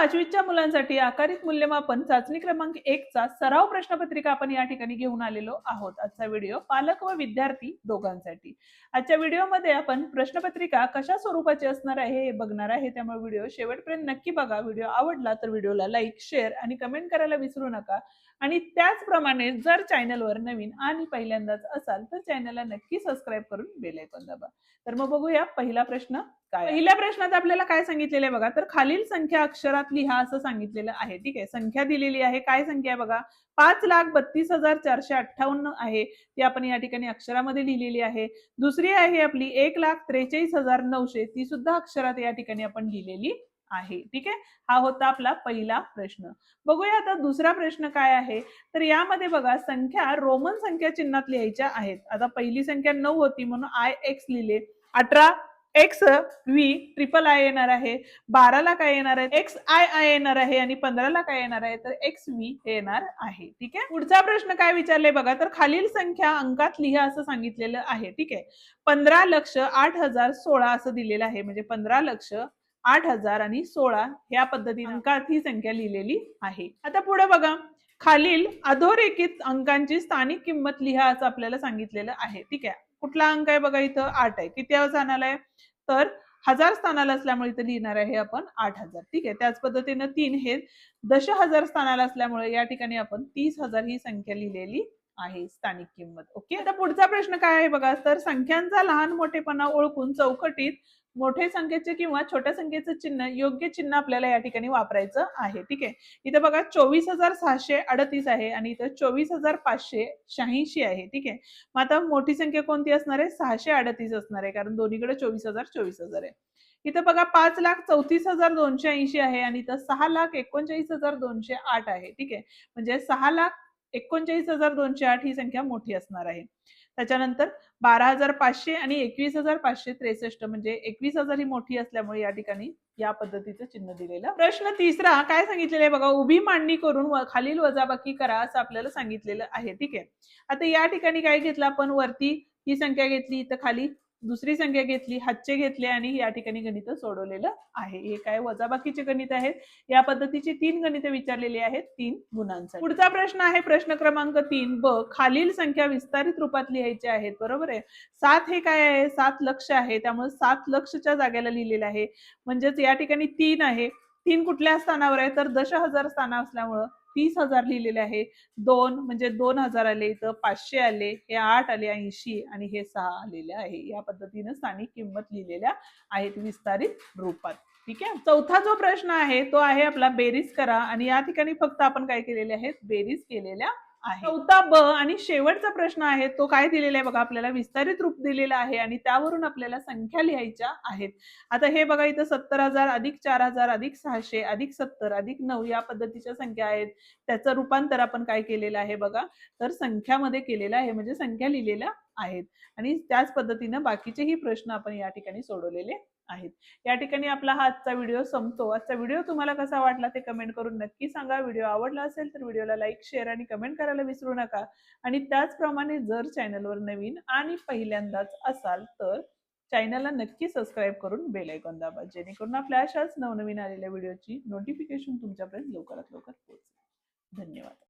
5वीच्या मुलांसाठी आकारित मूल्यमापन चाचणी क्रमांक 1 चा सराव प्रश्नपत्रिका आपण या ठिकाणी घेऊन आलेलो आहोत। आजचा व्हिडिओ पालक व विद्यार्थी दोघांसाठी। आजच्या व्हिडिओमध्ये आपण प्रश्नपत्रिका कशा स्वरूपाची असणार आहे हे बघणार आहे, त्यामुळे व्हिडिओ शेवटपर्यंत नक्की बघा। व्हिडिओ आवडला तर व्हिडिओला लाईक, शेअर आणि कमेंट करायला विसरू नका। आणि त्याचप्रमाणे जर चॅनलवर नवीन आणि पहिल्यांदाच असाल तर चॅनलला नक्की सबस्क्राईब करून बेल आयकॉन दाबा। तर मग बघूया पहिला प्रश्न काय। पहिल्या प्रश्नात आपल्याला काय सांगितलेलं आहे बघा, तर खालील संख्या अक्षरात लिहा असं सांगितलेलं आहे। ठीक आहे, संख्या दिलेली आहे, काय संख्या आहे बघा, 5,32,458 आहे, ती आपण या ठिकाणी अक्षरामध्ये लिहिलेली आहे। दुसरी आहे आपली 1,43,900, ती सुद्धा अक्षरात या ठिकाणी आपण लिहिलेली आहे। ठीक आहे, हा होता आपला पहिला प्रश्न। बघूया आता दुसरा प्रश्न काय आहे, तर यामध्ये बघा संख्या रोमन संख्या चिन्हात लिहायच्या आहेत। आता पहिली संख्या 9 होती म्हणून आय एक्स लिहिले, 18 एक्स व्ही ट्रिपल आय येणार आहे, 12 ला काय येणार आहे एक्स आय आय येणार आहे आणि 15 ला काय येणार आहे तर एक्स व्ही हे येणार आहे। ठीक आहे, पुढचा प्रश्न काय विचारले बघा, तर खालील संख्या अंकात लिहा असं सांगितलेलं आहे। ठीक आहे, 15,08,016 असं दिलेलं आहे, म्हणजे 15,08,000 आणि 16 या पद्धतीने अंकात ही संख्या लिहिलेली आहे। आता पुढे बघा, खालील अधोरेखित अंकांची स्थानिक किंमत लिहा असं आपल्याला सांगितलेलं आहे। ठीक आहे, कुठला अंक आहे बघा, इथं 8 आहे, किती स्थानाला आहे तर 1000 स्थानाला असल्यामुळे इथे लिहिणार आहे आपण 8000। ठीक आहे, त्याच पद्धतीने 3 हे दशहजार स्थानाला असल्यामुळे या ठिकाणी आपण 30,000 ही संख्या लिहिलेली आहे स्थानिक किंमत। ओके, आता पुढचा प्रश्न काय आहे बघा, तर संख्यांचा लहान मोठेपणा ओळखून चौकटीत मोठ्या संख्येचे किंवा छोट्या संख्येचं चिन्ह योग्य चिन्ह आपल्याला या ठिकाणी वापरायचं आहे। ठीक आहे, इथे बघा 24,638 आहे आणि इथं 24,586 आहे। ठीक आहे, मग आता मोठी संख्या कोणती असणार आहे, 638 असणार आहे, कारण दोन्हीकडे 24,000 आहे। इथं बघा 5,34,280 आहे आणि इथं 6,39,208 आहे। ठीक आहे, म्हणजे 6,39,208 ही संख्या मोठी असणार आहे। त्याच्यानंतर 12,500 आणि 21,563, म्हणजे 21,000 ही मोठी असल्यामुळे या ठिकाणी या पद्धतीचं चिन्ह दिलेलं। प्रश्न तिसरा काय सांगितलेलं आहे बघा, उभी मांडणी करून खालील वजाबाकी करा असं आपल्याला सांगितलेलं आहे। ठीक आहे, आता या ठिकाणी काय घेतलं आपण, वरती ही संख्या घेतली, इथं खाली दुसरी संख्या घेतली, हातचे घेतले आणि या ठिकाणी गणित सोडवलेलं आहे। हे काय वजाबाकीचे गणित आहेत, या पद्धतीची 3 गणित विचारलेली आहेत 3 गुणांसाठी। पुढचा प्रश्न आहे प्रश्न क्रमांक 3 ब, खालील संख्या विस्तारित रूपात लिहायच्या आहेत। बरोबर आहे, 7 हे काय आहे, 7 लक्ष आहे, त्यामुळे 7 लक्षच्या जागेला लिहिलेलं आहे, म्हणजेच या ठिकाणी 3 आहे, 3 कुठल्या स्थानावर आहे तर दशहजार स्थान असल्यामुळे 30,000 लिहिलेले आहे। 2 म्हणजे 2,000 आले, इथं 500 आले, हे 8 आले 80 आणि हे 6 आलेले आहे। या पद्धतीने स्थानिक किंमत लिहिलेल्या आहेत विस्तारित रूपात। ठीक आहे, चौथा जो प्रश्न आहे तो आहे आपला बेरीज करा, आणि या ठिकाणी फक्त आपण काय केलेले आहेत, बेरीज केलेल्या आहे। चौथा ब आणि शेवटचा प्रश्न आहे तो काय दिलेला आहे बघा, आपल्याला विस्तारित रूप दिलेलं आहे आणि त्यावरून आपल्याला संख्या लिहायच्या आहेत। आता हे बघा, इथं 70,000 अधिक 4,000 अधिक 600 अधिक 70 अधिक 9 या पद्धतीच्या संख्या आहेत, त्याचं रूपांतर आपण काय केलेलं आहे बघा, तर संख्यामध्ये केलेलं आहे, म्हणजे संख्या लिहिलेल्या आहेत। आणि त्याच पद्धतीने बाकीचेही प्रश्न आपण या ठिकाणी सोडवलेले आहेत। या ठिकाणी आपला हा आजचा व्हिडिओ संपतो। आजचा व्हिडिओ तुम्हाला कसा वाटला ते कमेंट करून नक्की सांगा। व्हिडिओ आवडला असेल तर व्हिडिओला लाईक, शेअर आणि कमेंट करायला विसरू नका। आणि त्याचप्रमाणे जर चॅनलवर नवीन आणि पहिल्यांदाच असाल तर चॅनलला नक्की सबस्क्राईब करून बेल आयकॉन दाबा, जेणेकरून आपल्या अशाच नवनवीन आलेल्या व्हिडिओची नोटिफिकेशन तुमच्यापर्यंत लवकरात लवकर पोहोचेल। धन्यवाद।